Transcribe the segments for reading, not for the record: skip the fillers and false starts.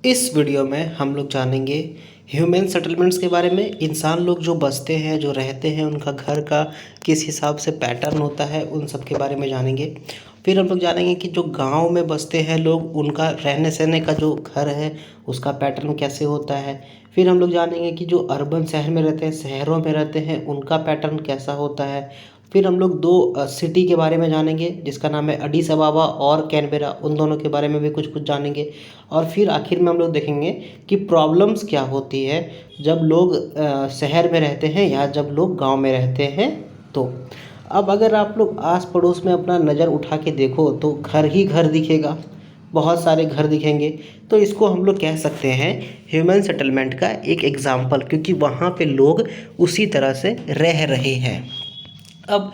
इस वीडियो में हम लोग जानेंगे ह्यूमन सेटलमेंट्स के बारे में। इंसान लोग जो बसते हैं, जो रहते हैं, उनका घर का किस हिसाब से पैटर्न होता है, उन सब के बारे में जानेंगे। फिर हम लोग जानेंगे कि जो गांव में बसते हैं लोग, उनका रहने सहने का जो घर है उसका पैटर्न कैसे होता है। फिर हम लोग जानेंगे कि जो अर्बन शहर में रहते हैं, शहरों में रहते हैं, उनका पैटर्न कैसा होता है। फिर हम लोग दो सिटी के बारे में जानेंगे जिसका नाम है एडिस अबाबा और कैनबेरा, उन दोनों के बारे में भी कुछ कुछ जानेंगे। और फिर आखिर में हम लोग देखेंगे कि प्रॉब्लम्स क्या होती है जब लोग शहर में रहते हैं या जब लोग गांव में रहते हैं। तो अब अगर आप लोग आस पड़ोस में अपना नज़र उठा के देखो तो घर ही घर दिखेगा, बहुत सारे घर दिखेंगे। तो इसको हम लोग कह सकते हैं ह्यूमन सेटलमेंट का एक एग्जाम्पल, क्योंकि वहाँ पे लोग उसी तरह से रह रहे हैं। अब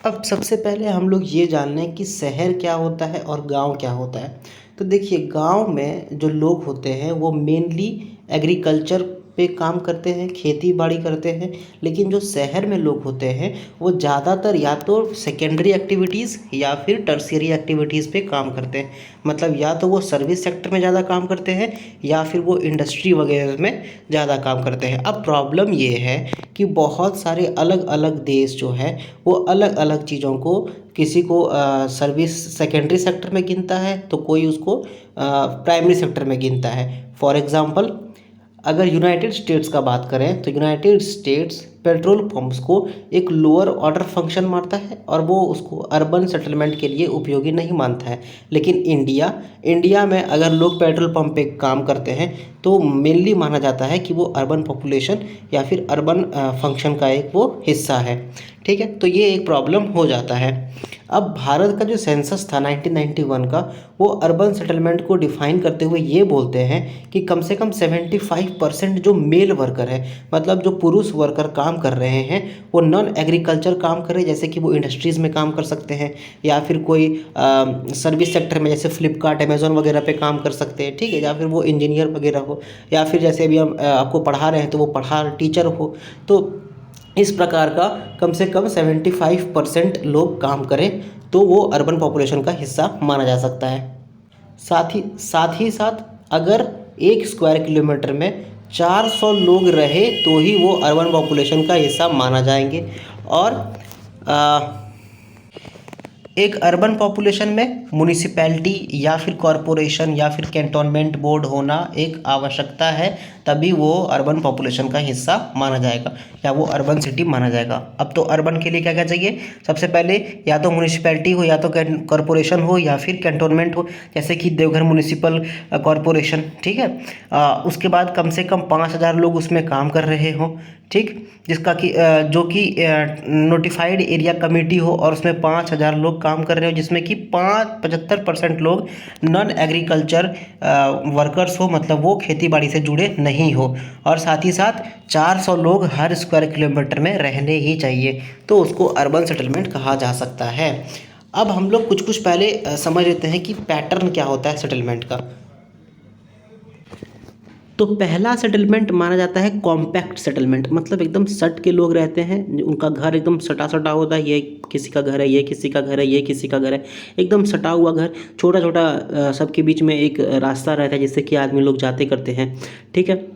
अब सबसे पहले हम लोग ये जान लें कि शहर क्या होता है और गांव क्या होता है। तो देखिए, गांव में जो लोग होते हैं वो मेनली एग्रीकल्चर पे काम करते हैं, खेती बाड़ी करते हैं। लेकिन जो शहर में लोग होते हैं वो ज़्यादातर या तो सेकेंडरी एक्टिविटीज़ या फिर टर्शियरी एक्टिविटीज़ पे काम करते हैं। मतलब या तो वो सर्विस सेक्टर में ज़्यादा काम करते हैं या फिर वो इंडस्ट्री वगैरह में ज़्यादा काम करते हैं। अब प्रॉब्लम ये है कि बहुत सारे अलग अलग देश जो है वो अलग अलग चीज़ों को, किसी को सर्विस सेकेंडरी सेक्टर में गिनता है तो कोई उसको प्राइमरी सेक्टर में गिनता है। फॉर एग्ज़ाम्पल, अगर यूनाइटेड स्टेट्स का बात करें तो यूनाइटेड स्टेट्स पेट्रोल पंप्स को एक लोअर ऑर्डर फंक्शन मानता है और वो उसको अर्बन सेटलमेंट के लिए उपयोगी नहीं मानता है। लेकिन इंडिया में अगर लोग पेट्रोल पंप पे काम करते हैं तो मेनली माना जाता है कि वो अर्बन पॉपुलेशन या फिर अर्बन फंक्शन का एक वो हिस्सा है। ठीक है, तो ये एक प्रॉब्लम हो जाता है। अब भारत का जो सेंसस था 1991 का, वो अर्बन सेटलमेंट को डिफाइन करते हुए ये बोलते हैं कि कम से कम 75% जो मेल वर्कर है, मतलब जो पुरुष वर्कर काम कर रहे हैं, वो नॉन एग्रीकल्चर काम कर रहे हैं। जैसे कि वो इंडस्ट्रीज़ में काम कर सकते हैं या फिर कोई सर्विस सेक्टर में जैसे फ्लिपकार्ट, अमेज़ॉन वगैरह पे काम कर सकते हैं। ठीक है, या फिर वो इंजीनियर वगैरह हो, या फिर जैसे अभी हम आपको पढ़ा रहे हैं तो वो टीचर हो। तो इस प्रकार का कम से कम 75% लोग काम करें तो वो अर्बन पॉपुलेशन का हिस्सा माना जा सकता है। साथ ही साथ अगर 1 स्क्वायर किलोमीटर में 400 लोग रहे तो ही वो अर्बन पॉपुलेशन का हिस्सा माना जाएंगे। और एक अर्बन पॉपुलेशन में म्युनिसिपैलिटी या फिर कॉरपोरेशन या फिर कैंटोनमेंट बोर्ड होना एक आवश्यकता है, तभी वो अर्बन पॉपुलेशन का हिस्सा माना जाएगा या वो अर्बन सिटी माना जाएगा। अब तो अर्बन के लिए क्या क्या चाहिए? सबसे पहले या तो म्युनिसिपैलिटी हो, या तो कॉरपोरेशन हो, या फिर कैंटोनमेंट हो, जैसे कि देवघर म्युनिसिपल कॉरपोरेशन। ठीक है, उसके बाद कम से कम 5000 लोग उसमें काम कर रहे हों। ठीक, जिसका कि जो कि नोटिफाइड एरिया कमेटी हो और उसमें 5000 लोग काम कर रहे हो, जिसमें कि 75% लोग नॉन एग्रीकल्चर वर्कर्स हो, मतलब वो खेती बाड़ी से जुड़े नहीं हो। और साथ ही साथ 400 लोग हर स्क्वायर किलोमीटर में रहने ही चाहिए, तो उसको अर्बन सेटलमेंट कहा जा सकता है। अब हम लोग कुछ कुछ पहले समझ लेते हैं कि पैटर्न क्या होता है सेटलमेंट का। तो पहला सेटलमेंट माना जाता है कॉम्पैक्ट सेटलमेंट, मतलब एकदम सट के लोग रहते हैं, उनका घर एकदम सटा सटा होता है। ये किसी का घर है, ये किसी का घर है, ये किसी का घर है, एकदम सटा हुआ घर, छोटा छोटा सबके बीच में एक रास्ता रहता है जिससे कि आदमी लोग जाते करते हैं। ठीक है,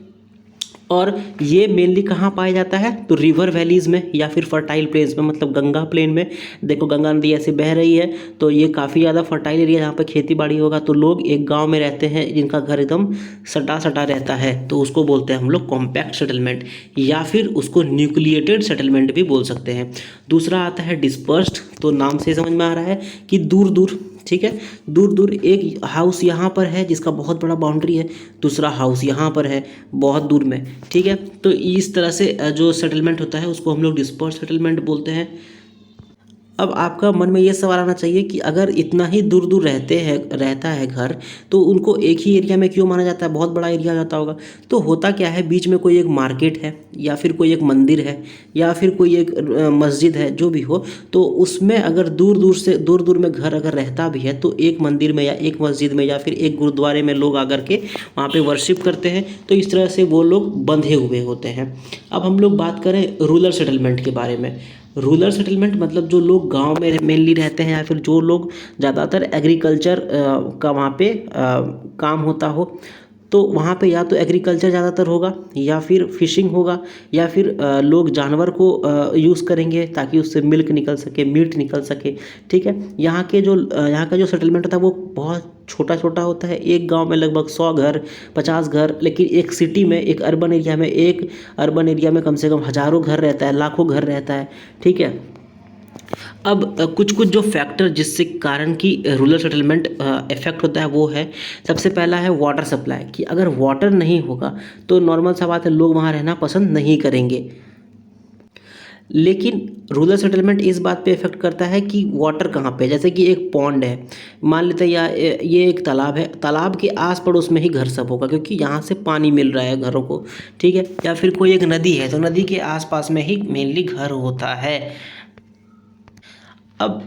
और ये मेनली कहाँ पाया जाता है? तो रिवर वैलीज़ में या फिर फर्टाइल प्लेन्स में, मतलब गंगा प्लेन में। देखो, गंगा नदी ऐसे बह रही है तो ये काफ़ी ज़्यादा फर्टाइल एरिया जहाँ पर खेती बाड़ी होगा। तो लोग एक गांव में रहते हैं जिनका घर एकदम सटा सटा रहता है, तो उसको बोलते हैं हम लोग कॉम्पैक्ट सेटलमेंट, या फिर उसको न्यूक्लिएटेड सेटलमेंट भी बोल सकते हैं। दूसरा आता है डिस्पर्स्ड, तो नाम से समझ में आ रहा है कि दूर दूर। ठीक है, दूर दूर एक हाउस यहाँ पर है जिसका बहुत बड़ा बाउंड्री है, दूसरा हाउस यहाँ पर है बहुत दूर में। ठीक है, तो इस तरह से जो सेटलमेंट होता है उसको हम लोग डिस्पर्स सेटलमेंट बोलते हैं। अब आपका मन में ये सवाल आना चाहिए कि अगर इतना ही दूर दूर रहता है घर, तो उनको एक ही एरिया में क्यों माना जाता है? बहुत बड़ा एरिया जाता होगा। तो होता क्या है, बीच में कोई एक मार्केट है या फिर कोई एक मंदिर है या फिर कोई एक मस्जिद है, जो भी हो, तो उसमें अगर दूर दूर में घर अगर रहता भी है तो एक मंदिर में या एक मस्जिद में या फिर एक गुरुद्वारे में लोग आकर के वहाँ पे वर्शिप करते हैं, तो इस तरह से वो लोग बंधे हुए होते हैं। अब हम लोग बात करें रूरल सेटलमेंट के बारे में। रूरल सेटलमेंट मतलब जो लोग गांव में मेनली रहते हैं या फिर जो लोग ज़्यादातर एग्रीकल्चर का वहाँ पे काम होता हो, तो वहाँ पे या तो एग्रीकल्चर ज़्यादातर होगा या फिर फिशिंग होगा या फिर लोग जानवर को यूज़ करेंगे ताकि उससे मिल्क निकल सके, मीट निकल सके। ठीक है, यहाँ का जो सेटलमेंट होता है वो बहुत छोटा छोटा होता है। एक गांव में लगभग 100 घर, 50 घर, लेकिन एक सिटी में, एक अर्बन एरिया में कम से कम हज़ारों घर रहता है, लाखों घर रहता है। ठीक है, अब कुछ कुछ जो फैक्टर जिससे कारण की रूरल सेटलमेंट इफेक्ट होता है वो है, सबसे पहला है वाटर सप्लाई, कि अगर वाटर नहीं होगा तो नॉर्मल सा बात है, लोग वहाँ रहना पसंद नहीं करेंगे। लेकिन रूरल सेटलमेंट इस बात पे इफेक्ट करता है कि वाटर कहाँ पे, जैसे कि एक पॉन्ड है, मान लेते हैं, या ये एक तालाब है, तालाब के आस पड़ोस में ही घर सब होगा क्योंकि यहाँ से पानी मिल रहा है घरों को। ठीक है, या फिर कोई एक नदी है तो नदी के आसपास में ही मेनली घर होता है। अब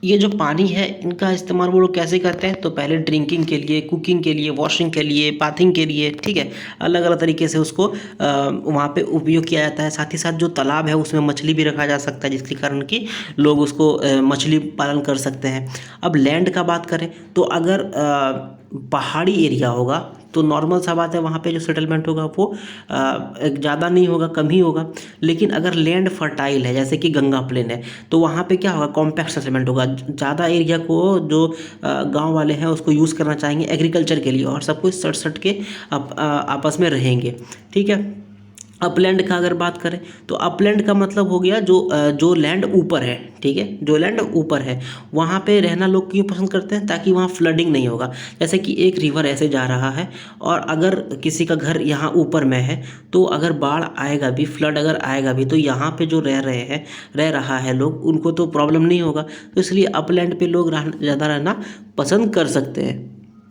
ये जो पानी है इनका इस्तेमाल वो लोग कैसे करते हैं, तो पहले ड्रिंकिंग के लिए, कुकिंग के लिए, वॉशिंग के लिए, बाथिंग के लिए, ठीक है, अलग अलग तरीके से उसको वहाँ पे उपयोग किया जाता है। साथ ही साथ जो तालाब है उसमें मछली भी रखा जा सकता है, जिसके कारण कि लोग उसको मछली पालन कर सकते हैं। अब लैंड का बात करें तो अगर पहाड़ी एरिया होगा तो नॉर्मल सा बात है, वहाँ पे जो सेटलमेंट होगा वो ज़्यादा नहीं होगा, कम ही होगा। लेकिन अगर लैंड फर्टाइल है जैसे कि गंगा प्लेन है तो वहाँ पे क्या होगा, कॉम्पैक्ट सेटलमेंट होगा। ज़्यादा एरिया को जो गांव वाले हैं उसको यूज़ करना चाहेंगे एग्रीकल्चर के लिए और सब कुछ सट सट के आपस में रहेंगे। ठीक है, अपलैंड का अगर बात करें तो अपलैंड का मतलब हो गया जो लैंड ऊपर है। ठीक है, जो लैंड ऊपर है वहाँ पे रहना लोग क्यों पसंद करते हैं, ताकि वहाँ फ्लडिंग नहीं होगा। जैसे कि एक रिवर ऐसे जा रहा है और अगर किसी का घर यहाँ ऊपर में है तो अगर बाढ़ आएगा भी, फ्लड अगर आएगा भी, तो यहाँ पे जो रह रहा है लोग, उनको तो प्रॉब्लम नहीं होगा। तो इसलिए अपलैंड पे लोग ज़्यादा रहना पसंद कर सकते हैं,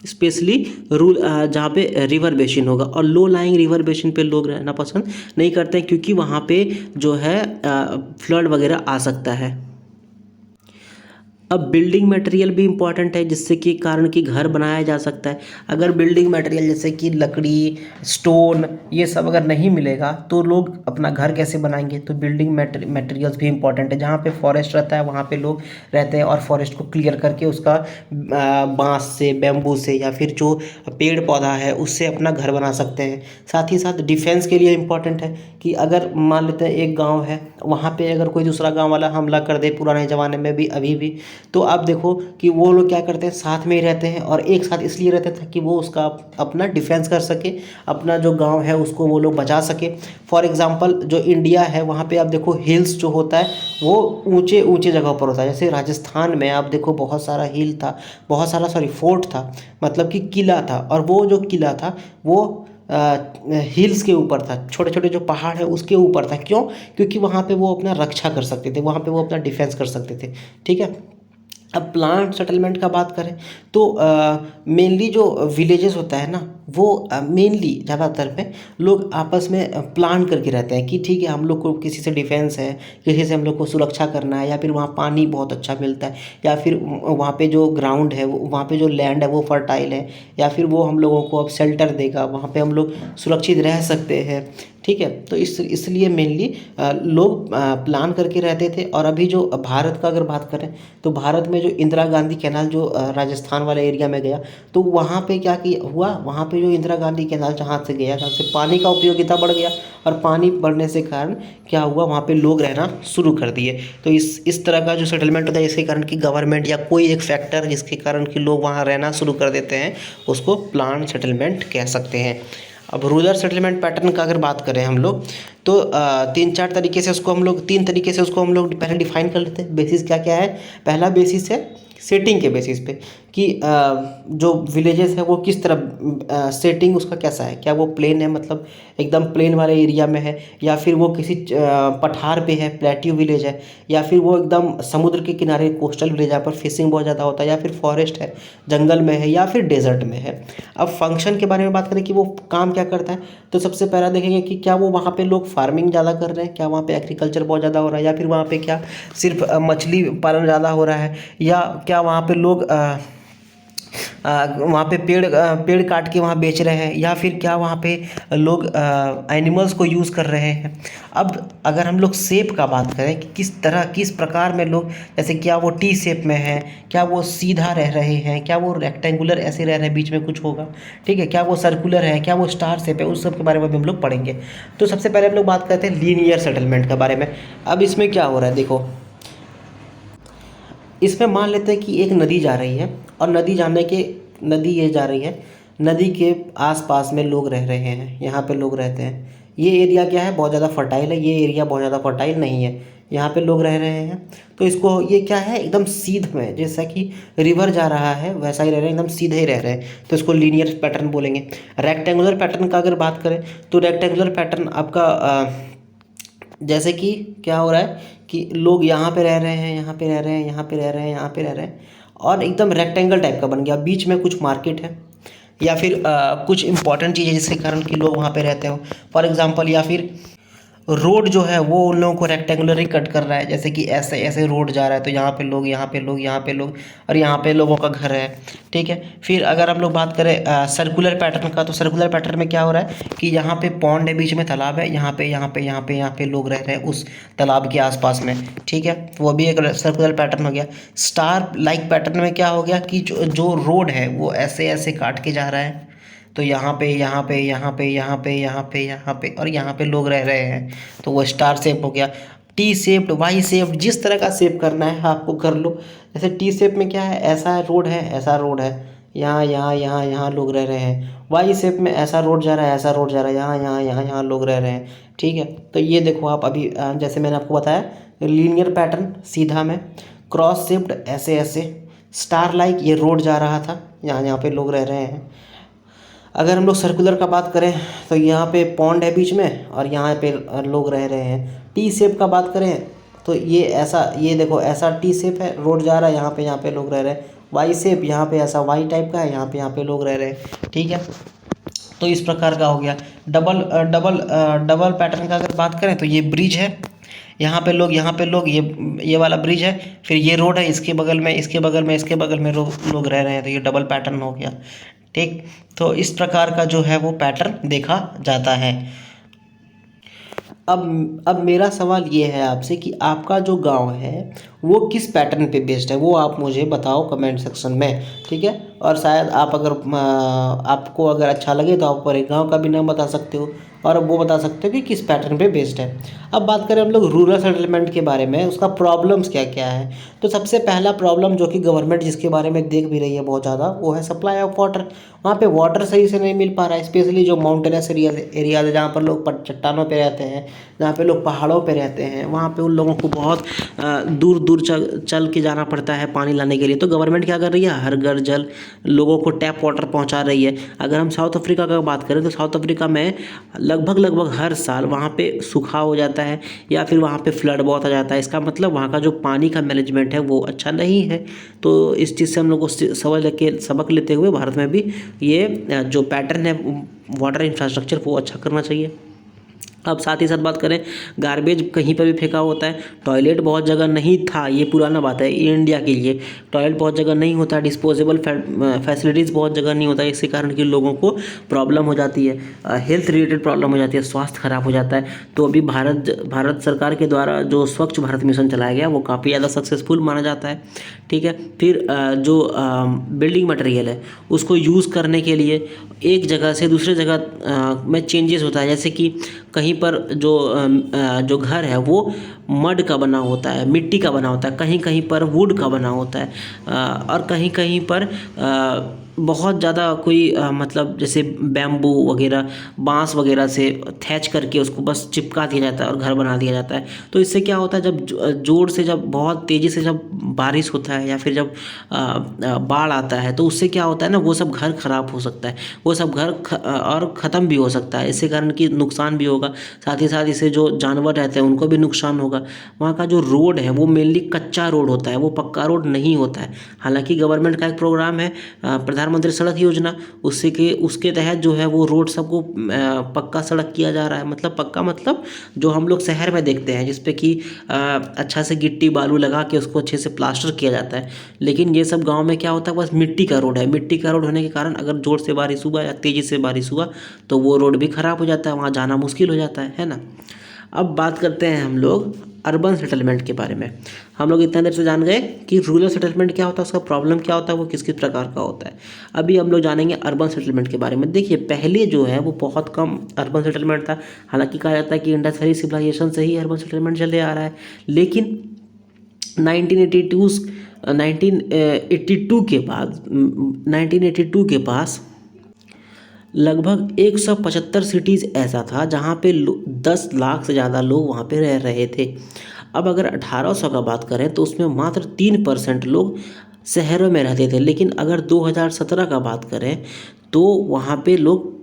स्पेशली जहाँ पे रिवर बेसिन होगा। और लो लाइंग रिवर बेसिन पे लोग रहना पसंद नहीं करते हैं क्योंकि वहाँ पे जो है फ्लड वगैरह आ सकता है। अब बिल्डिंग मटेरियल भी इम्पॉर्टेंट है जिससे कि कारण कि घर बनाया जा सकता है। अगर बिल्डिंग मटेरियल जैसे कि लकड़ी, स्टोन, ये सब अगर नहीं मिलेगा तो लोग अपना घर कैसे बनाएंगे, तो बिल्डिंग मटेरियल्स भी इम्पॉर्टेंट है। जहाँ पे फॉरेस्ट रहता है वहाँ पे लोग रहते हैं और फॉरेस्ट को क्लियर करके उसका बांस से, बैम्बू से या फिर जो पेड़ पौधा है उससे अपना घर बना सकते हैं। साथ ही साथ डिफेंस के लिए इम्पॉर्टेंट है कि अगर मान लेते हैं एक गाँव है, वहाँ पे अगर कोई दूसरा गाँव वाला हमला कर दे, पुराने ज़माने में भी अभी भी, तो आप देखो कि वो लोग क्या करते हैं, साथ में ही रहते हैं और एक साथ इसलिए रहते थे कि वो उसका अपना डिफेंस कर सके, अपना जो गांव है उसको वो लोग बचा सके। फॉर एग्जांपल जो इंडिया है वहाँ पे आप देखो हिल्स जो होता है वो ऊंचे ऊंचे जगह पर होता है। जैसे राजस्थान में आप देखो बहुत सारा हिल था, बहुत सारा फोर्ट था, मतलब कि किला था, और वो जो किला था वो हिल्स के ऊपर था, छोटे छोटे जो पहाड़ है उसके ऊपर था। क्यों? क्योंकि वहाँ पे वो अपना रक्षा कर सकते थे, वहाँ पे वो अपना डिफेंस कर सकते थे। ठीक है, अब प्लांट सेटलमेंट का बात करें तो मेनली जो विलेजेस होता है ना वो मेनली ज़्यादातर पे लोग आपस में प्लान करके रहते हैं कि ठीक है हम लोग को किसी से डिफेंस है, किसी से हम लोग को सुरक्षा करना है, या फिर वहाँ पानी बहुत अच्छा मिलता है, या फिर वहाँ पे जो ग्राउंड है वहाँ पे जो लैंड है वो फर्टाइल है, या फिर वो हम लोगों को अब शेल्टर देगा, वहाँ पे हम लोग सुरक्षित रह सकते हैं। ठीक है, तो इसलिए मेनली लोग प्लान करके रहते थे। और अभी जो भारत का अगर बात करें तो भारत में जो इंदिरा गांधी कैनाल जो राजस्थान वाले एरिया में गया, तो वहाँ पे क्या किया हुआ, वहाँ पे जो इंदिरा गांधी कैनाल जहाँ से गया था, से पानी का उपयोगिता बढ़ गया, और पानी बढ़ने से कारण क्या हुआ, वहाँ पे लोग रहना शुरू कर दिए। तो इस तरह का जो सेटलमेंट होता है इसके कारण कि गवर्नमेंट या कोई एक फैक्टर जिसके कारण कि लोग वहाँ रहना शुरू कर देते हैं, उसको प्लान सेटलमेंट कह सकते हैं। अब रूरल सेटलमेंट पैटर्न का अगर बात करें हम लोग तो तीन तरीके से उसको हम लोग पहले डिफाइन कर लेते हैं। बेसिस क्या क्या है, पहला बेसिस है सेटिंग के बेसिस पे कि जो विलेजेस है वो किस तरह सेटिंग उसका कैसा है, क्या वो प्लेन है, मतलब एकदम प्लेन वाले एरिया में है, या फिर वो किसी पठार पे है, प्लेट्यू विलेज है, या फिर वो एकदम समुद्र के किनारे कोस्टल विलेज जहाँ पर फिशिंग बहुत ज़्यादा होता है, या फिर फॉरेस्ट है, जंगल में है, या फिर डेजर्ट में है। अब फंक्शन के बारे में बात करें कि वो काम क्या करता है, तो सबसे पहला देखेंगे कि क्या वो वहाँ पे लोग फार्मिंग ज़्यादा कर रहे हैं, क्या वहाँ पे एग्रीकल्चर बहुत ज़्यादा हो रहा है, या फिर वहाँ पे क्या सिर्फ मछली पालन ज़्यादा हो रहा है, या क्या वहाँ पे लोग वहाँ पे पेड़ काट के वहाँ बेच रहे हैं, या फिर क्या वहाँ पे लोग एनिमल्स को यूज़ कर रहे हैं। अब अगर हम लोग शेप का बात करें कि किस प्रकार में लोग, जैसे क्या वो टी शेप में है, क्या वो सीधा रह रहे हैं, क्या वो रेक्टेंगुलर ऐसे रह रहे हैं, बीच में कुछ होगा, ठीक है, क्या वो सर्कुलर है, क्या वो स्टार शेप है, उस सब के बारे में भी हम लोग पढ़ेंगे। तो सबसे पहले हम लोग बात करते हैं लीनियर सेटलमेंट के बारे में। अब इसमें क्या हो रहा है देखो, इसमें मान लेते हैं कि एक नदी जा रही है, और नदी ये जा रही है, नदी के आसपास में लोग रह रहे हैं, यहाँ पे लोग रहते हैं। ये एरिया क्या है, बहुत ज़्यादा फर्टाइल है, ये एरिया बहुत ज़्यादा फर्टाइल नहीं है, यहाँ पे लोग रह रहे हैं। तो इसको ये क्या है, एकदम सीध में, जैसा कि रिवर जा रहा है वैसा ही रह रहे हैं, एकदम सीधे ही रह रहे हैं, तो इसको लीनियर पैटर्न बोलेंगे। रेक्टेंगुलर पैटर्न का अगर बात करें तो रेक्टेंगुलर पैटर्न आपका जैसे कि क्या हो रहा है कि लोग यहाँ पे रह रहे हैं, यहाँ पे रह रहे हैं, यहाँ पे रह रहे हैं, यहाँ पे रह रहे हैं, और एकदम रेक्टेंगल टाइप का बन गया। बीच में कुछ मार्केट है, या फिर कुछ इंपॉर्टेंट चीज़ है जिसके कारण कि लोग वहाँ पे रहते हो, फॉर एग्जांपल। या फिर रोड जो है वो उन लोगों को रेक्टेंगुलर ही कट कर रहा है, जैसे कि ऐसे ऐसे रोड जा रहा है, तो यहाँ पे लोग, यहाँ पे लोग, यहाँ पे लोग, और यहाँ पे लोगों का घर है, ठीक है। फिर अगर हम लोग बात करें सर्कुलर पैटर्न का, तो सर्कुलर पैटर्न में क्या हो रहा है कि यहाँ पे पॉन्ड है, बीच में तालाब है, यहाँ पे यहाँ पे यहाँ पे यहाँ पे लोग रह रहे हैं उस तालाब के आसपास में, ठीक है, वो भी एक सर्कुलर पैटर्न हो गया। स्टार लाइक पैटर्न में क्या हो गया कि जो रोड है वो ऐसे ऐसे काट के जा रहा है, तो यहाँ पे यहाँ पे यहाँ पे यहाँ पे यहाँ पे यहाँ पे और यहाँ पे लोग रह रहे हैं, तो वो स्टार शेप हो गया। टी शेप्ड, वाई शेप्ड, जिस तरह का शेप करना है आपको कर लो। जैसे टी शेप में क्या है, ऐसा रोड है, ऐसा रोड है, यहाँ यहाँ यहाँ यहाँ लोग रह रहे हैं। वाई शेप में ऐसा रोड जा रहा है, ऐसा रोड जा रहा है, यहाँ यहाँ यहाँ यहाँ लोग रह रहे हैं, ठीक है। तो ये देखो आप अभी जैसे मैंने आपको बताया, लीनियर पैटर्न सीधा में, क्रॉस शेप्ड ऐसे ऐसे, स्टार लाइक ये रोड जा रहा था, यहाँ यहाँ पे लोग रह रहे हैं। अगर हम लोग सर्कुलर का बात करें तो यहाँ पे पॉन्ड है बीच में, और यहाँ पे लोग रह रहे हैं। टी शेप का बात करें तो ये ऐसा, ये देखो ऐसा टी शेप है, रोड जा रहा है, यहाँ पे लोग रह रहे हैं। वाई शेप, यहाँ पे ऐसा वाई टाइप का है, यहाँ पे लोग रह रहे हैं, ठीक है। तो इस प्रकार का हो गया। डबल पैटर्न का अगर बात करें तो ये ब्रिज है, यहाँ पे लोग, यहाँ पे लोग, ये वाला ब्रिज है, फिर ये रोड है, इसके बगल में, इसके बगल में, इसके बगल में लोग रह रहे हैं, तो ये डबल पैटर्न हो गया, ठीक। तो इस प्रकार का जो है वो पैटर्न देखा जाता है। अब मेरा सवाल ये है आपसे कि आपका जो गांव है वो किस पैटर्न पे बेस्ड है, वो आप मुझे बताओ कमेंट सेक्शन में, ठीक है। और शायद आप अगर आपको अगर अच्छा लगे तो आप एक गांव का भी नाम बता सकते हो, और वो बता सकते हो कि किस पैटर्न पे बेस्ड है। अब बात करें हम लोग रूरल सेटलमेंट के बारे में, उसका प्रॉब्लम्स क्या क्या है। तो सबसे पहला प्रॉब्लम जो कि गवर्नमेंट जिसके बारे में देख भी रही है बहुत ज़्यादा, वो है सप्लाई ऑफ वाटर। वहाँ पे वाटर सही से नहीं मिल पा रहा है, स्पेशली जो माउंटेनस एरियाज है, जहाँ पर लोग चट्टानों पे रहते हैं, जहाँ पे लोग पहाड़ों पे रहते हैं, वहाँ पे उन लोगों को बहुत दूर दूर चल के जाना पड़ता है पानी लाने के लिए। तो गवर्नमेंट क्या कर रही है, हर घर जल लोगों को टैप वाटर पहुँचा रही है। अगर हम साउथ अफ्रीका का बात करें तो साउथ अफ्रीका में लगभग हर साल वहाँ पे सूखा हो जाता है, या फिर वहाँ पे फ्लड बहुत आ जाता है। इसका मतलब वहाँ का जो पानी का मैनेजमेंट है वो अच्छा नहीं है। तो इस चीज़ से हम लोग को सबक लेते हुए भारत में भी ये जो पैटर्न है वाटर इंफ्रास्ट्रक्चर वो अच्छा करना चाहिए। अब साथ ही साथ बात करें, गार्बेज कहीं पर भी फेंका होता है, टॉयलेट बहुत जगह नहीं था, ये पुराना बात है, इंडिया के लिए टॉयलेट बहुत जगह नहीं होता, डिस्पोजेबल फैसिलिटीज़ बहुत जगह नहीं होता, इसके कारण कि लोगों को प्रॉब्लम हो जाती है, हेल्थ रिलेटेड प्रॉब्लम हो जाती है, स्वास्थ्य खराब हो जाता है। तो अभी भारत सरकार के द्वारा जो स्वच्छ भारत मिशन चलाया गया वो काफ़ी ज़्यादा सक्सेसफुल माना जाता है, ठीक है। फिर जो बिल्डिंग मटेरियल है उसको यूज़ करने के लिए एक जगह से दूसरे जगह में चेंजेस होता है, जैसे कि कहीं पर जो घर है वो मड का बना होता है, मिट्टी का बना होता है, कहीं कहीं पर वुड का बना होता है, और कहीं कहीं पर बहुत ज़्यादा कोई मतलब जैसे बैम्बू वगैरह, बांस वगैरह से अटैच करके उसको बस चिपका दिया जाता है और घर बना दिया जाता है। तो इससे क्या होता है, जब जोर से, जब बहुत तेज़ी से जब बारिश होता है या फिर जब बाढ़ आता है, तो उससे क्या होता है ना, वो सब घर ख़राब हो सकता है, वो सब घर और ख़त्म भी हो सकता है, इससे कारण कि नुकसान भी होगा। साथ ही साथ इससे जो जानवर रहते हैं उनको भी नुकसान होगा। वहाँ का जो रोड है वो मेनली कच्चा रोड होता है, वो पक्का रोड नहीं होता है। हालांकि गवर्नमेंट का एक प्रोग्राम है, प्रधानमंत्री सड़क योजना, उसके तहत जो है वो रोड सबको पक्का सड़क किया जा रहा है। मतलब पक्का मतलब जो हम लोग शहर में देखते हैं जिस पे कि अच्छा से गिट्टी बालू लगा के उसको अच्छे से प्लास्टर किया जाता है, लेकिन ये सब गांव में क्या होता है, बस मिट्टी का रोड है। मिट्टी का रोड होने के कारण अगर जोर से बारिश हुआ या तेज़ी से बारिश हुआ तो वो रोड भी ख़राब हो जाता है, वहाँ जाना मुश्किल हो जाता है ना। अब बात करते हैं हम लोग अर्बन सेटलमेंट के बारे में। हम लोग इतना देर से जान गए कि रूरल सेटलमेंट क्या होता है, उसका प्रॉब्लम क्या होता है, वो किस किस प्रकार का होता है। अभी हम लोग जानेंगे अर्बन सेटलमेंट के बारे में। देखिए पहले जो है वो बहुत कम अर्बन सेटलमेंट था। हालांकि कहा जाता है कि इंडस वैली सिविलाइजेशन से ही अर्बन सेटलमेंट चले आ रहा है, लेकिन 1982 के बाद 1982 के पास लगभग 175 सिटीज़ ऐसा था जहाँ पे 10 लाख से ज़्यादा लोग वहाँ पे रह रहे थे। अब अगर 1800 का बात करें तो उसमें मात्र 3% लोग शहरों में रहते थे, लेकिन अगर 2017 का बात करें तो वहाँ पे लोग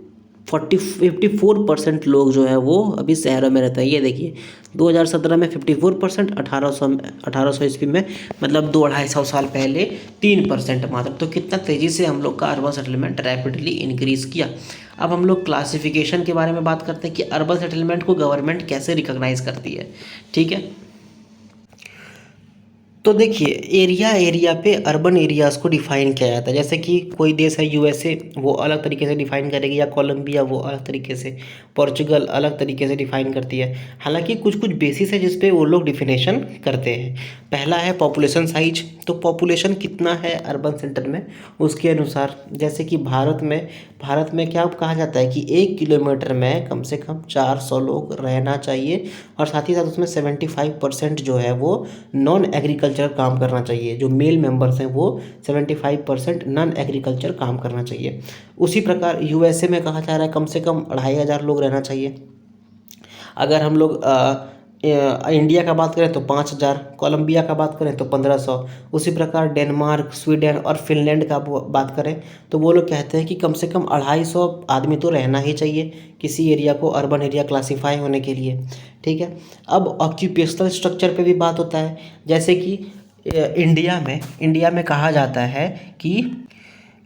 54% लोग जो है वो अभी शहरों में रहते हैं। ये देखिए 2017 में 54%, 1800 ईस्वी में मतलब 2-250 साल पहले 3% मात्र। तो कितना तेज़ी से हम लोग का अर्बन सेटलमेंट रैपिडली इंक्रीज़ किया। अब हम लोग क्लासिफिकेशन के बारे में बात करते हैं कि अर्बन सेटलमेंट को गवर्नमेंट कैसे रिकॉग्नाइज़ करती है। ठीक है, तो देखिए एरिया पे अर्बन एरियाज़ को डिफ़ाइन किया जाता है। जैसे कि कोई देश है यूएसए, वो अलग तरीके से डिफ़ाइन करेगी, या कोलंबिया वो अलग तरीके से, पोर्चुगल अलग तरीके से डिफ़ाइन करती है। हालांकि कुछ कुछ बेसिस है जिस पे वो लोग डिफिनेशन करते हैं। पहला है पॉपुलेशन साइज, तो पॉपुलेशन कितना है अर्बन सेंटर में उसके अनुसार। जैसे कि भारत में क्या कहा जाता है कि 1 किलोमीटर में कम से कम 400 लोग रहना चाहिए, और साथ ही साथ उसमें 75% जो है वो नॉन एग्रीकल्चर काम करना चाहिए। जो मेल मेंबर्स हैं वो 75% नॉन एग्रीकल्चर काम करना चाहिए। उसी प्रकार यूएसए में कहा जा रहा है कम से कम 2500 लोग रहना चाहिए। अगर हम लोग इंडिया का बात करें तो 5000, कोलंबिया का बात करें तो 1500। उसी प्रकार डेनमार्क, स्वीडन और फिनलैंड का बात करें तो वो लोग कहते हैं कि कम से कम 250 आदमी तो रहना ही चाहिए किसी एरिया को अर्बन एरिया क्लासीफाई होने के लिए। ठीक है, अब ऑक्यूपेशनल स्ट्रक्चर पे भी बात होता है। जैसे कि इंडिया में कहा जाता है कि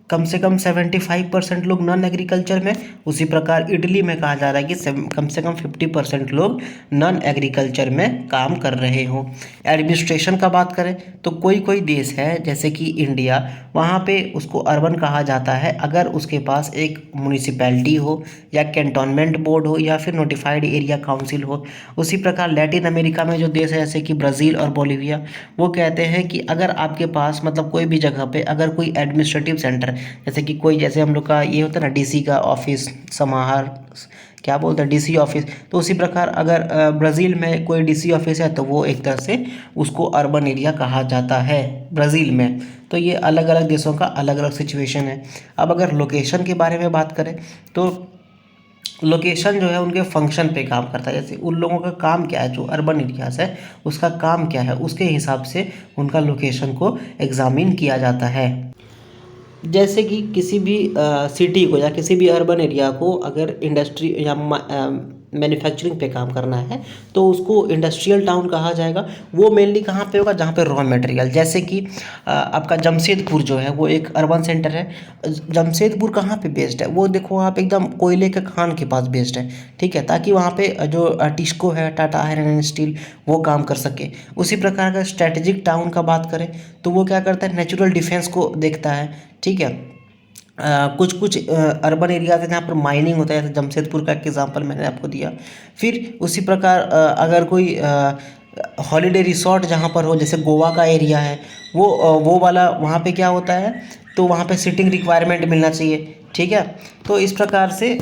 कम से कम 75% लोग नॉन एग्रीकल्चर में। उसी प्रकार इटली में कहा जा रहा है कि कम से कम 50% लोग नॉन एग्रीकल्चर में काम कर रहे हों। एडमिनिस्ट्रेशन का बात करें तो कोई कोई देश है जैसे कि इंडिया, वहाँ पे उसको अर्बन कहा जाता है अगर उसके पास एक म्यूनिसिपैलिटी हो, या कैंटोनमेंट बोर्ड हो, या फिर नोटिफाइड एरिया काउंसिल हो। उसी प्रकार लैटिन अमेरिका में जो देश है जैसे कि ब्राज़ील और बोलिविया, वो कहते हैं कि अगर आपके पास मतलब कोई भी जगह पे अगर कोई एडमिनिस्ट्रेटिव सेंटर, जैसे कि कोई जैसे हम लोग का ये होता है ना डीसी का ऑफिस, समाहर क्या बोलते हैं डीसी ऑफिस, तो उसी प्रकार अगर ब्राज़ील में कोई डीसी ऑफिस है तो वो एक तरह से उसको अर्बन एरिया कहा जाता है ब्राज़ील में। तो ये अलग अलग देशों का अलग अलग सिचुएशन है। अब अगर लोकेशन के बारे में बात करें तो लोकेशन जो है उनके फंक्शन पे काम करता है। जैसे उन लोगों का काम क्या है, जो अर्बन एरियाज़ है उसका काम क्या है, उसके हिसाब से उनका लोकेशन को एग्जामिन किया जाता है। जैसे कि किसी भी सिटी को या किसी भी अर्बन एरिया को अगर इंडस्ट्री या मैन्युफैक्चरिंग पे काम करना है तो उसको इंडस्ट्रियल टाउन कहा जाएगा। वो मेनली कहाँ पे होगा, जहाँ पे रॉ मटेरियल, जैसे कि आपका जमशेदपुर जो है वो एक अर्बन सेंटर है। जमशेदपुर कहाँ पे बेस्ड है, वो देखो आप एकदम कोयले के खान के पास बेस्ड है। ठीक है, ताकि वहाँ पे जो टिस्को है, टाटा आयरन एंड स्टील, वो काम कर सके। उसी प्रकार का स्ट्रेटेजिक टाउन का बात करें तो वो क्या करता है, नेचुरल डिफेंस को देखता है। ठीक है, कुछ कुछ अर्बन एरियाज है जहाँ पर माइनिंग होता है, जैसे जमशेदपुर का एग्जांपल मैंने आपको दिया। फिर उसी प्रकार अगर कोई हॉलीडे रिसोर्ट जहाँ पर हो, जैसे गोवा का एरिया है, वो वाला वहाँ पे क्या होता है, तो वहाँ पे सिटिंग रिक्वायरमेंट मिलना चाहिए। ठीक है, तो इस प्रकार से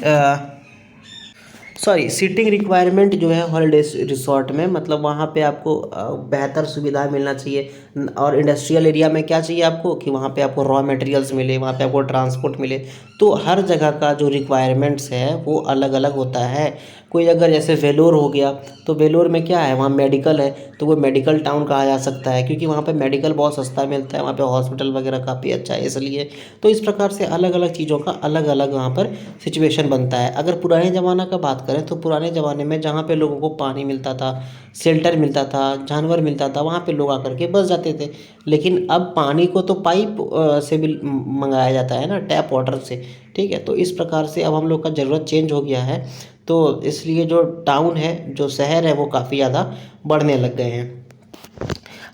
सीटिंग रिक्वायरमेंट जो है हॉलीडे रिसोर्ट में, मतलब वहाँ पे आपको बेहतर सुविधा मिलना चाहिए। और इंडस्ट्रियल एरिया में क्या चाहिए आपको, कि वहाँ पे आपको रॉ मटेरियल्स मिले, वहाँ पे आपको ट्रांसपोर्ट मिले। तो हर जगह का जो रिक्वायरमेंट्स है वो अलग अलग होता है। कोई अगर जैसे वेलोर हो गया, तो वेलोर में क्या है, वहाँ मेडिकल है, तो वो मेडिकल टाउन कहा जा सकता है, क्योंकि वहाँ पे मेडिकल बहुत सस्ता मिलता है, वहाँ पे हॉस्पिटल वगैरह काफ़ी अच्छा है इसलिए। तो इस प्रकार से अलग अलग चीज़ों का अलग अलग वहाँ पर सिचुएशन बनता है। अगर पुराने ज़माना का बात करें तो पुराने ज़माने में जहाँ पे लोगों को पानी मिलता था, शेल्टर मिलता था, जानवर मिलता था, वहाँ पे लोग आकर के बस जाते थे। लेकिन अब पानी को तो पाइप से भी मंगाया जाता है ना, टैप वाटर से, ठीक है। तो इस प्रकार से अब हम लोग का ज़रूरत चेंज हो गया है, तो इसलिए जो टाउन है, जो शहर है, वो काफ़ी ज़्यादा बढ़ने लग गए हैं।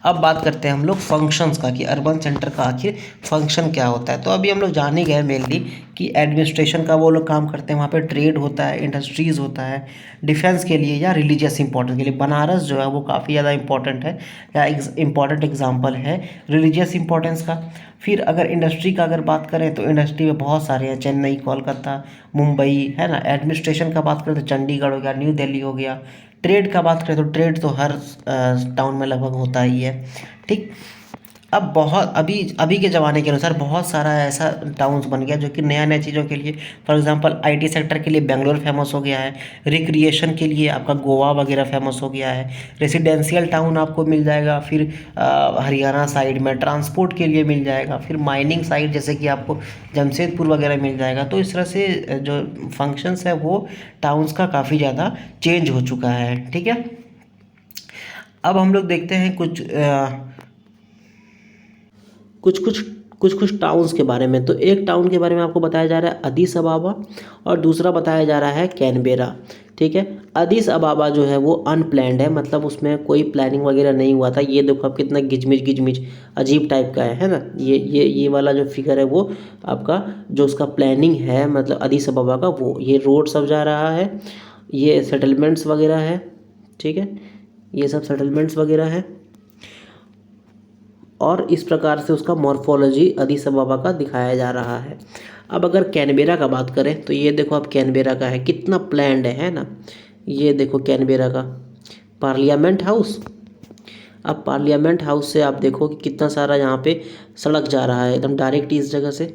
अब बात करते हैं हम लोग फंक्शंस का, कि अर्बन सेंटर का आखिर फंक्शन क्या होता है। तो अभी हम लोग जान ही गए मेनली कि एडमिनिस्ट्रेशन का वो लोग काम करते हैं, वहाँ पे ट्रेड होता है, इंडस्ट्रीज़ होता है, डिफेंस के लिए या रिलीजियस इंपॉर्टेंस के लिए। बनारस जो है वो काफ़ी ज़्यादा इंपॉर्टेंट है, या इम्पॉर्टेंट एग्जाम्पल है रिलीजियस इंपॉर्टेंस का। फिर अगर इंडस्ट्री का अगर बात करें तो इंडस्ट्री में बहुत सारे हैं, चेन्नई, कोलकाता, मुंबई, है ना। एडमिनिस्ट्रेशन का बात करें तो चंडीगढ़ हो गया, न्यू दिल्ली हो गया। ट्रेड का बात करें तो ट्रेड तो हर टाउन में लगभग होता ही है, ठीक। अब बहुत अभी अभी के ज़माने के अनुसार बहुत सारा ऐसा टाउन्स बन गया जो कि नया नया चीज़ों के लिए, फॉर एग्जांपल आईटी सेक्टर के लिए बेंगलोर फेमस हो गया है, रिक्रिएशन के लिए आपका गोवा वगैरह फेमस हो गया है, रेसिडेंशियल टाउन आपको मिल जाएगा, फिर हरियाणा साइड में ट्रांसपोर्ट के लिए मिल जाएगा, फिर माइनिंग साइड जैसे कि आपको जमशेदपुर वगैरह मिल जाएगा। तो इस तरह से जो फंक्शंस है वो टाउन्स का काफ़ी ज़्यादा चेंज हो चुका है, ठीक है। अब हम लोग देखते हैं कुछ टाउन्स के बारे में। तो एक टाउन के बारे में आपको बताया जा रहा है अदीस अबाबा, और दूसरा बताया जा रहा है कैनबेरा, ठीक है। अदीस अबाबा जो है वो अनप्लैन्ड है, मतलब उसमें कोई प्लानिंग वगैरह नहीं हुआ था। ये देखो आप कितना गिजमिज अजीब टाइप का है ना। ये वाला जो फिगर है वो आपका जो उसका प्लानिंग है, मतलब अदीस अबाबा का, वो ये रोड सब जा रहा है, ये सेटलमेंट्स वगैरह है, ठीक है, ये सब सेटलमेंट्स वगैरह है। और इस प्रकार से उसका मॉर्फोलॉजी अदीस अबाबा का दिखाया जा रहा है। अब अगर कैनबेरा का बात करें तो ये देखो अब कैनबेरा का है, कितना प्लैंड है ना। ये देखो कैनबेरा का पार्लियामेंट हाउस। अब पार्लियामेंट हाउस से आप देखो कि कितना सारा यहाँ पे सड़क जा रहा है एकदम डायरेक्ट इस जगह से।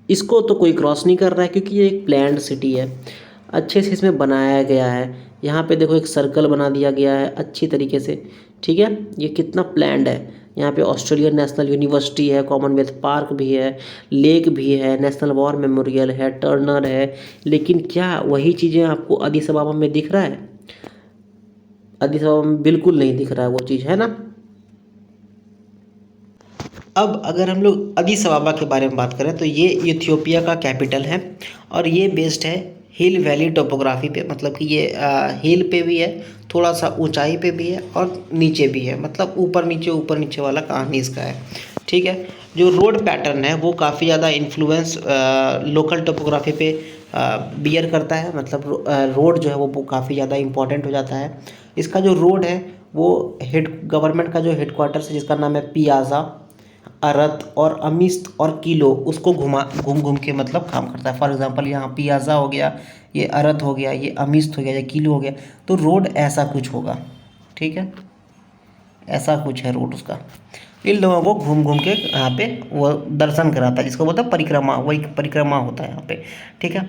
इसको तो कोई क्रॉस नहीं कर रहा है क्योंकि ये एक प्लैंड सिटी है, अच्छे से इसमें बनाया गया है। यहाँ पे देखो एक सर्कल बना दिया गया है अच्छी तरीके से, ठीक है। ये कितना प्लैंड है। यहाँ पे ऑस्ट्रेलियन नेशनल यूनिवर्सिटी है, कॉमनवेल्थ पार्क भी है, लेक भी है, नेशनल वॉर मेमोरियल है, टर्नर है। लेकिन क्या वही चीज़ें आपको अदीस अबाबा में दिख रहा है? अदीस अबाबा में बिल्कुल नहीं दिख रहा है वो चीज़, है ना। अब अगर हम लोग अदीस अबाबा के बारे में बात करें तो ये इथियोपिया का कैपिटल है, और ये बेस्ड है हिल वैली टोपोग्राफी पे, मतलब कि ये हिल पे भी है, थोड़ा सा ऊंचाई पे भी है, और नीचे भी है, मतलब ऊपर नीचे वाला कहानी इसका है, ठीक है। जो रोड पैटर्न है वो काफ़ी ज़्यादा इन्फ्लुएंस लोकल टोपोग्राफी पे बियर करता है, मतलब रोड जो है वो काफ़ी ज़्यादा इंपॉर्टेंट हो जाता है। इसका जो रोड है वो गवर्नमेंट का जो हेडक्वार्टर्स है जिसका नाम है पियाज़ा, अरत और अमिस्त और किलो, उसको घूम घूम के मतलब काम करता है। फॉर एग्जांपल यहाँ पियाज़ा हो गया, ये अरत हो गया, ये अमिस्त हो गया, ये किलो हो गया। तो रोड ऐसा कुछ होगा, ठीक है, ऐसा कुछ है रोड उसका। इन लोगों को घूम घूम के यहाँ पे वो दर्शन कराता है, जिसको बोलते हैं परिक्रमा, वही परिक्रमा होता है यहाँ पे, ठीक है।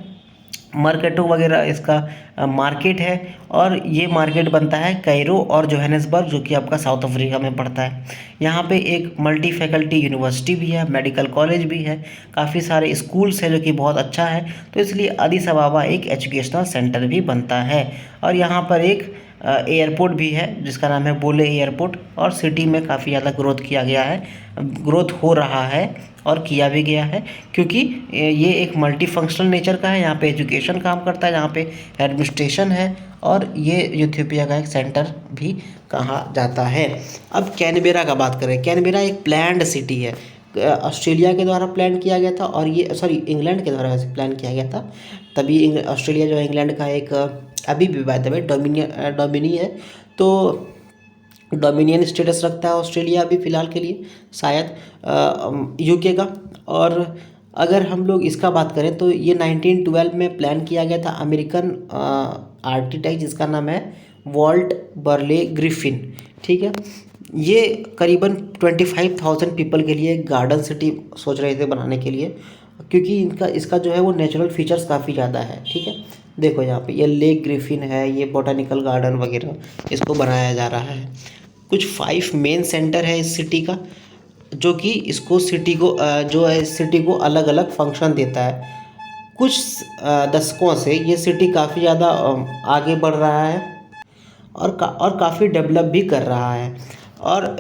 मार्केटों वगैरह इसका मार्केट है, और ये मार्केट बनता है कैरो और जोहानिसबर्ग, जो कि आपका साउथ अफ्रीका में पड़ता है। यहाँ पे एक मल्टी फैकल्टी यूनिवर्सिटी भी है, मेडिकल कॉलेज भी है, काफ़ी सारे स्कूल्स हैं जो कि बहुत अच्छा है। तो इसलिए अदीस अबाबा एक एजुकेशनल सेंटर भी बनता है। और यहाँ पर एक एयरपोर्ट भी है जिसका नाम है बोले एयरपोर्ट, और सिटी में काफ़ी ज़्यादा ग्रोथ किया गया है, ग्रोथ हो रहा है और किया भी गया है, क्योंकि ये एक मल्टी फंक्शनल नेचर का है। यहाँ पे एजुकेशन काम करता है, यहाँ पे एडमिनिस्ट्रेशन है, और ये इथियोपिया का एक सेंटर भी कहा जाता है। अब कैनबेरा का बात करें, कैनबेरा एक प्लैन्ड सिटी है, ऑस्ट्रेलिया के द्वारा प्लान किया गया था, और ये इंग्लैंड के द्वारा वैसे प्लान किया गया था। तभी ऑस्ट्रेलिया जो है इंग्लैंड का एक अभी भी बाय द वे डोमिनी है, तो डोमिनियन स्टेटस रखता है ऑस्ट्रेलिया अभी फ़िलहाल के लिए, शायद यूके का। और अगर हम लोग इसका बात करें तो ये 1912 में प्लान किया गया था अमेरिकन आर्किटेक्ट जिसका नाम है वॉल्ट बर्ले ग्रिफिन, ठीक है। ये करीबन 25,000 पीपल के लिए गार्डन सिटी सोच रहे थे बनाने के लिए, क्योंकि इसका जो है वो नेचुरल फीचर्स काफ़ी ज़्यादा है, ठीक है। देखो यहाँ पे ये लेक ग्रिफिन है, ये बॉटेनिकल गार्डन वगैरह इसको बनाया जा रहा है। कुछ 5 मेन सेंटर है इस सिटी का, जो कि इसको सिटी को जो है इस सिटी को अलग अलग फंक्शन देता है। कुछ दशकों से ये सिटी काफ़ी ज़्यादा आगे बढ़ रहा है और काफ़ी डेवलप भी कर रहा है। और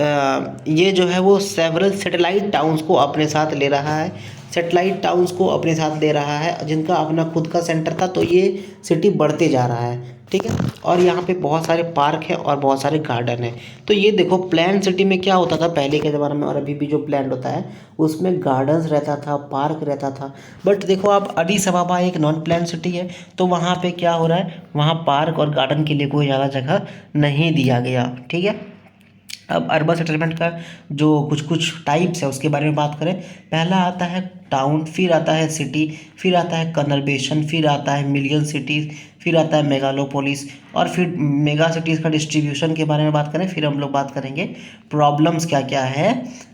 ये जो है वो सेवरल सैटेलाइट टाउन्स को अपने साथ ले रहा है, सैटेलाइट टाउन्स को अपने साथ ले रहा है जिनका अपना खुद का सेंटर था। तो ये सिटी बढ़ते जा रहा है, ठीक है। और यहाँ पे बहुत सारे पार्क हैं और बहुत सारे गार्डन हैं। तो ये देखो प्लान सिटी में क्या होता था पहले के ज़माने में और अभी भी जो प्लान होता है उसमें गार्डन्स रहता था, पार्क रहता था। बट देखो अब एडिस अबाबा एक नॉन प्लान सिटी है, तो वहाँ पे क्या हो रहा है, वहाँ पार्क और गार्डन के लिए कोई ज़्यादा जगह नहीं दिया गया, ठीक है। अब अर्बन सेटलमेंट का जो कुछ कुछ टाइप्स है उसके बारे में बात करें। पहला आता है टाउन, फिर आता है सिटी, फिर आता है कन्वर्बेशन, फिर आता है मिलियन सिटीज़, फिर आता है मेगालोपोलिस, और फिर मेगा सिटीज़ का डिस्ट्रीब्यूशन के बारे में बात करें। फिर हम लोग बात करेंगे प्रॉब्लम्स क्या क्या है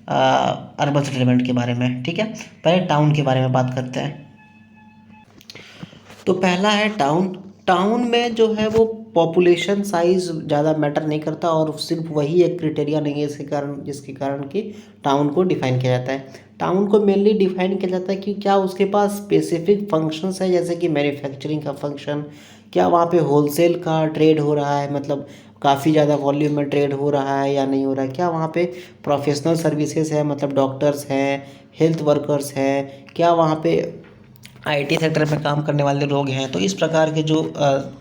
अर्बन सेटलमेंट के बारे में, ठीक है। पहले टाउन के बारे में बात करते हैं। तो पहला है टाउन। टाउन में जो है वो पॉपुलेशन साइज़ ज़्यादा मैटर नहीं करता और सिर्फ वही एक क्राइटेरिया नहीं है जिसके कारण कि टाउन को डिफ़ाइन किया जाता है। टाउन को मेनली डिफ़ाइन किया जाता है कि क्या उसके पास स्पेसिफिक फंक्शंस है, जैसे कि मैन्युफैक्चरिंग का फंक्शन, क्या वहाँ पे होलसेल का ट्रेड हो रहा है, मतलब काफ़ी ज़्यादा वॉल्यूम में ट्रेड हो रहा है या नहीं हो रहा है, क्या वहाँ पे प्रोफेशनल सर्विसेज है, मतलब डॉक्टर्स हैं, हेल्थ वर्कर्स हैं, क्या वहाँ पे आईटी सेक्टर में काम करने वाले लोग हैं। तो इस प्रकार के जो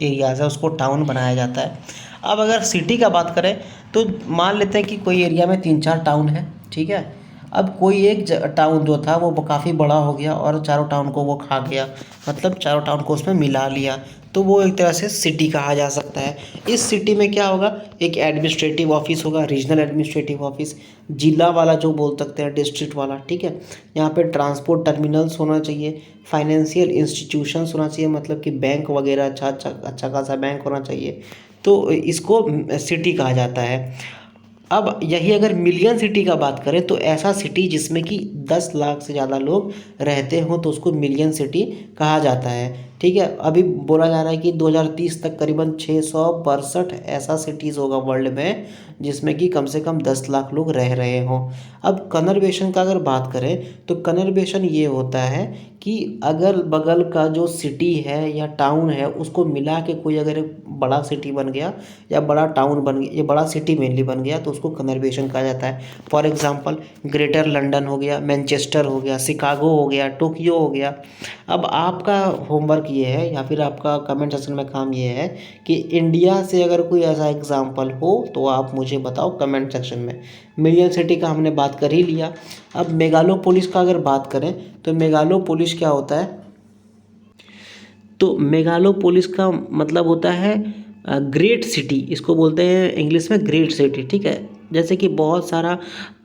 एरियाज़ है उसको टाउन बनाया जाता है। अब अगर सिटी का बात करें तो मान लेते हैं कि कोई एरिया में 3-4 टाउन है, ठीक है। अब कोई एक टाउन जो था वो काफ़ी बड़ा हो गया और चारों टाउन को वो खा गया, मतलब चारों टाउन को उसमें मिला लिया, तो वो एक तरह से सिटी कहा जा सकता है। इस सिटी में क्या होगा, एक एडमिनिस्ट्रेटिव ऑफिस होगा, रीजनल एडमिनिस्ट्रेटिव ऑफिस, जिला वाला जो बोल सकते हैं, डिस्ट्रिक्ट वाला, ठीक है। यहाँ पे ट्रांसपोर्ट टर्मिनल्स होना चाहिए, फाइनेंशियल इंस्टीट्यूशंस होना चाहिए, मतलब कि बैंक वगैरह अच्छा खासा बैंक होना चाहिए। तो इसको सिटी कहा जाता है। अब यही अगर मिलियन सिटी का बात करें तो ऐसा सिटी जिसमें कि 10 लाख से ज़्यादा लोग रहते हों तो उसको मिलियन सिटी कहा जाता है, ठीक है। अभी बोला जा रहा है कि 2030 तक करीबन 662 ऐसा सिटीज़ होगा वर्ल्ड में जिसमें कि कम से कम 10 लाख लोग रह रहे हों। अब कन्वर्बेशन का अगर बात करें तो कन्वर्बेशन ये होता है कि अगल बगल का जो सिटी है या टाउन है उसको मिला के कोई अगर बड़ा सिटी बन गया या बड़ा टाउन बन गया, ये बड़ा सिटी मेनली बन गया, तो उसको कन्वर्बेशन कहा जाता है। फॉर एग्जांपल ग्रेटर लंदन हो गया, मैनचेस्टर हो गया, शिकागो हो गया, टोक्यो हो गया। अब आपका होमवर्क ये है या फिर आपका कमेंट सेक्शन में काम ये है कि इंडिया से अगर कोई ऐसा एग्जांपल हो तो आप मुझे बताओ कमेंट सेक्शन में। मिलियन सिटी का हमने बात कर ही लिया। अब मेगालोपोलिस का अगर बात करें तो मेगालोपोलिस क्या होता है, तो मेगालोपोलिस का मतलब होता है ग्रेट सिटी, इसको बोलते हैं इंग्लिश में ग्रेट सिटी, ठीक है। जैसे कि बहुत सारा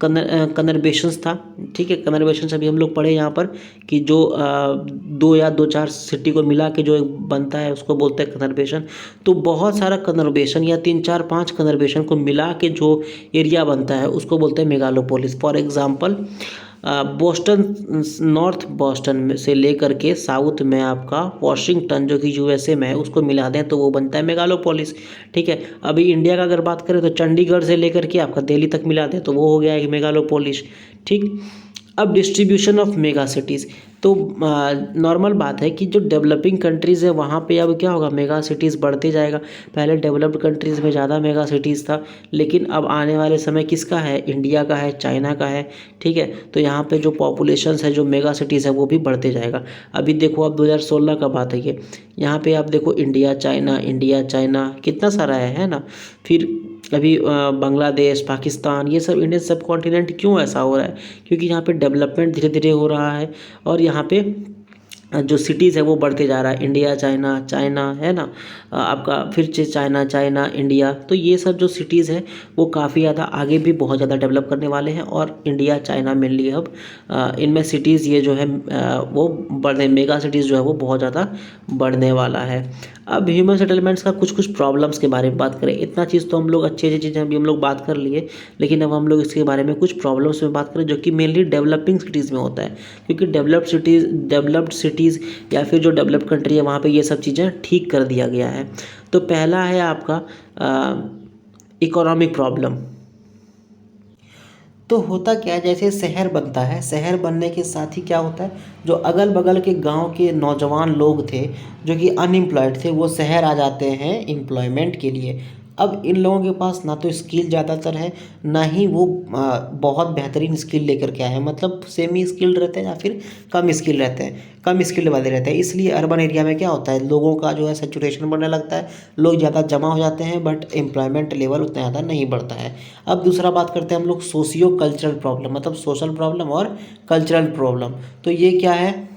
कन्वर्बेशंस था, ठीक है। कन्वर्बेशंस अभी हम लोग पढ़े यहाँ पर कि जो 2 या 2-4 सिटी को मिला के जो एक बनता है उसको बोलते हैं कन्वर्बेशन। तो बहुत सारा कन्वर्बेशन या 3-4-5 कन्वर्बेशन को मिला के जो एरिया बनता है उसको बोलते हैं megalopolis. For example Boston, north Boston में से लेकर के साउथ में आपका वॉशिंगटन जो कि यूएसए में है उसको मिला दें तो वो बनता है मेगालोपोलिस, ठीक है। अभी इंडिया का अगर बात करें तो चंडीगढ़ से लेकर के आपका दिल्ली तक मिला दें तो वो हो गया एक मेगालोपोलिस, ठीक। अब डिस्ट्रीब्यूशन ऑफ मेगा सिटीज़, तो नॉर्मल बात है कि जो डेवलपिंग कंट्रीज़ है वहाँ पे अब क्या होगा, मेगा सिटीज़ बढ़ते जाएगा। पहले डेवलप्ड कंट्रीज़ में ज़्यादा मेगा सिटीज़ था, लेकिन अब आने वाले समय किसका है, इंडिया का है, चाइना का है, ठीक है। तो यहाँ पे जो पॉपुलेशंस है, जो मेगा सिटीज़ है वो भी बढ़ते जाएगा। अभी देखो अब 2016 का बात है ये, यहाँ पे आप देखो इंडिया चाइना कितना सारा है ना। फिर अभी बांग्लादेश, पाकिस्तान, ये सब इंडियन सब कॉन्टिनेंट क्यों ऐसा हो रहा है, क्योंकि यहाँ पे डेवलपमेंट धीरे धीरे हो रहा है और यहाँ पे जो सिटीज़ है वो बढ़ते जा रहा है। इंडिया चाइना है ना, आपका फिर से चाइना इंडिया, तो ये सब जो सिटीज़ है वो काफ़ी ज़्यादा आगे भी बहुत ज़्यादा डेवलप करने वाले हैं। और इंडिया चाइना मेनली अब इनमें सिटीज़ ये जो है वो बढ़ने, मेगा सिटीज़ जो है वो बहुत ज़्यादा बढ़ने वाला है। अब ह्यूमन सेटलमेंट्स का कुछ प्रॉब्लम्स के बारे में बात करें, इतना चीज़ तो हम लोग अच्छी चीज़ें अभी हम लोग बात कर लिए, लेकिन अब हम लोग इसके बारे में कुछ प्रॉब्लम्स में बात करें जो कि मेनली डेवलपिंग सिटीज़ में होता है। क्योंकि डेवलप्ड सिटी सिटीज़ या फिर जो डेवलप्ड कंट्री है वहाँ पे ये सब चीज़ें ठीक कर दिया गया है। तो पहला है आपका इकोनॉमिक प्रॉब्लम। तो होता क्या है, जैसे शहर बनता है, शहर बनने के साथ ही क्या होता है, जो अगल बगल के गांव के नौजवान लोग थे जो कि अनएम्प्लॉयड थे, वो शहर आ जाते हैं एम्प्लॉयमेंट के लिए। अब इन लोगों के पास ना तो स्किल ज़्यादातर है, ना ही वो बहुत बेहतरीन स्किल लेकर के आए हैं, मतलब सेमी स्किल्ड रहते हैं या फिर कम स्किल रहते हैं, कम स्किल्ड वाले रहते हैं। इसलिए अर्बन एरिया में क्या होता है, लोगों का जो है सेचुरेशन बढ़ने लगता है, लोग ज़्यादा जमा हो जाते हैं, बट एम्प्लॉयमेंट लेवल उतना ज़्यादा नहीं बढ़ता है। अब दूसरा बात करते हैं हम लोग सोशियो कल्चरल प्रॉब्लम, मतलब सोशल प्रॉब्लम और कल्चरल प्रॉब्लम। तो ये क्या है,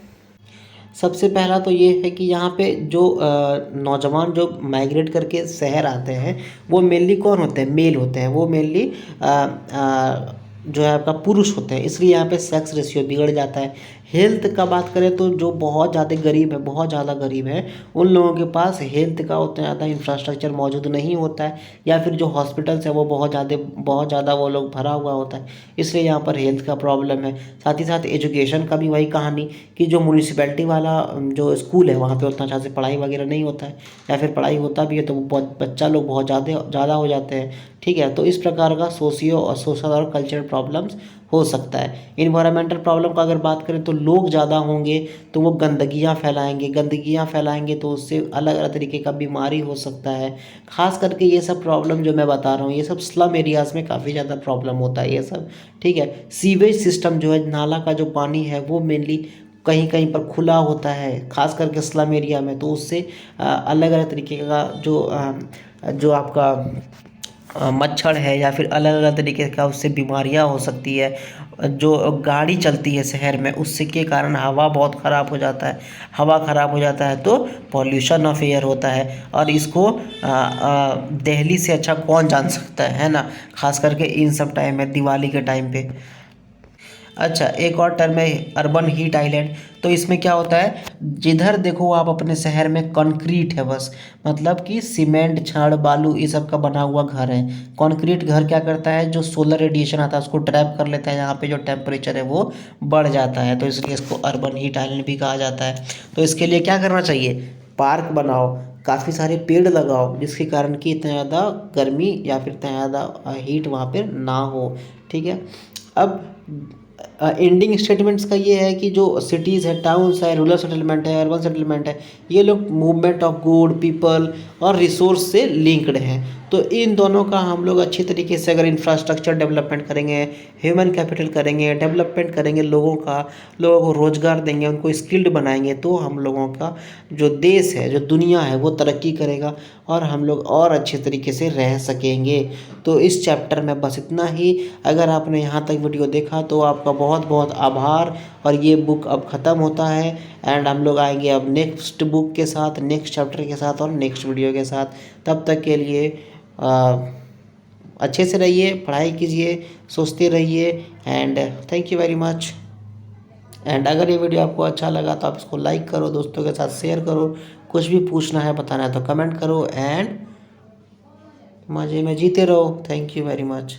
सबसे पहला तो ये है कि यहाँ पे जो नौजवान जो माइग्रेट करके शहर आते हैं वो मेनली कौन होते हैं, मेल होते हैं, वो मेनली जो है आपका पुरुष होते हैं, इसलिए यहाँ पे सेक्स रेशियो बिगड़ जाता है। हेल्थ का बात करें तो जो बहुत ज़्यादा गरीब है, बहुत ज़्यादा गरीब है, उन लोगों के पास हेल्थ का उतना ज़्यादा इंफ्रास्ट्रक्चर मौजूद नहीं होता है, या फिर जो हॉस्पिटल्स है वो बहुत ज़्यादा वो लोग भरा हुआ होता है, इसलिए यहाँ पर हेल्थ का प्रॉब्लम है। साथ ही साथ एजुकेशन का भी वही कहानी कि जो म्यूनिसिपैलिटी वाला जो स्कूल है वहाँ पे उतना अच्छा से पढ़ाई वगैरह नहीं होता है, या फिर पढ़ाई होता भी है तो बहुत बच्चा लोग बहुत ज़्यादा हो जाते हैं। ठीक है, तो इस प्रकार का सोशल और कल्चरल प्रॉब्लम्स हो सकता है। इन्वायरमेंटल प्रॉब्लम का अगर बात करें तो लोग ज़्यादा होंगे तो वो गंदगियाँ फैलाएंगे तो उससे अलग अलग तरीके का बीमारी हो सकता है। खास करके ये सब प्रॉब्लम जो मैं बता रहा हूँ, ये सब स्लम एरियाज़ में काफ़ी ज़्यादा प्रॉब्लम होता है ये सब। ठीक है, सीवेज सिस्टम जो है, नाला का जो पानी है वो मेनली कहीं कहीं पर खुला होता है, खास करके स्लम एरिया में, तो उससे अलग अलग तरीके का जो आपका मच्छर है या फिर अलग अलग तरीके का उससे बीमारियां हो सकती है। जो गाड़ी चलती है शहर में उससे के कारण हवा बहुत ख़राब हो जाता है, हवा ख़राब हो जाता है तो पॉल्यूशन ऑफ एयर होता है, और इसको दिल्ली से अच्छा कौन जान सकता है ना, खास करके इन सब टाइम में, दिवाली के टाइम पे। अच्छा, एक और टर्म है अर्बन हीट आइलैंड। तो इसमें क्या होता है, जिधर देखो आप अपने शहर में कंक्रीट है बस, मतलब कि सीमेंट छड़ बालू ये सब का बना हुआ घर है। कंक्रीट घर क्या करता है, जो सोलर रेडिएशन आता है उसको ट्रैप कर लेता है, यहाँ पे जो टेम्परेचर है वो बढ़ जाता है, तो इसलिए इसको अर्बन हीट आइलैंड भी कहा जाता है। तो इसके लिए क्या करना चाहिए, पार्क बनाओ, काफ़ी सारे पेड़ लगाओ, जिसके कारण कि इतना ज़्यादा गर्मी या फिर इतना ज़्यादा हीट वहाँ पर ना हो। ठीक है, अब एंडिंग स्टेटमेंट्स का ये है कि जो सिटीज़ है, टाउन्स है, रूरल सेटलमेंट है, अर्बन सेटलमेंट है, ये लोग मूवमेंट ऑफ गुड पीपल और रिसोर्स से लिंक्ड हैं। तो इन दोनों का हम लोग अच्छी तरीके से अगर इंफ्रास्ट्रक्चर डेवलपमेंट करेंगे, ह्यूमन कैपिटल करेंगे, डेवलपमेंट करेंगे, लोगों को रोज़गार देंगे, उनको स्किल्ड बनाएंगे, तो हम लोगों का जो देश है, जो दुनिया है, वो तरक्की करेगा और हम लोग और अच्छे तरीके से रह सकेंगे। तो इस चैप्टर में बस इतना ही। अगर आपने यहाँ तक वीडियो देखा तो आपका बहुत बहुत आभार। और ये बुक अब ख़त्म होता है एंड हम लोग आएंगे अब नेक्स्ट बुक के साथ, नेक्स्ट चैप्टर के साथ और नेक्स्ट वीडियो के साथ। तब तक के लिए अच्छे से रहिए, पढ़ाई कीजिए, सोचते रहिए and thank you very much. And अगर ये वीडियो आपको अच्छा लगा तो आप इसको लाइक करो, दोस्तों के साथ शेयर करो, कुछ भी पूछना है बताना है तो कमेंट करो एंड मज़े में जीते रहो। Thank you very much.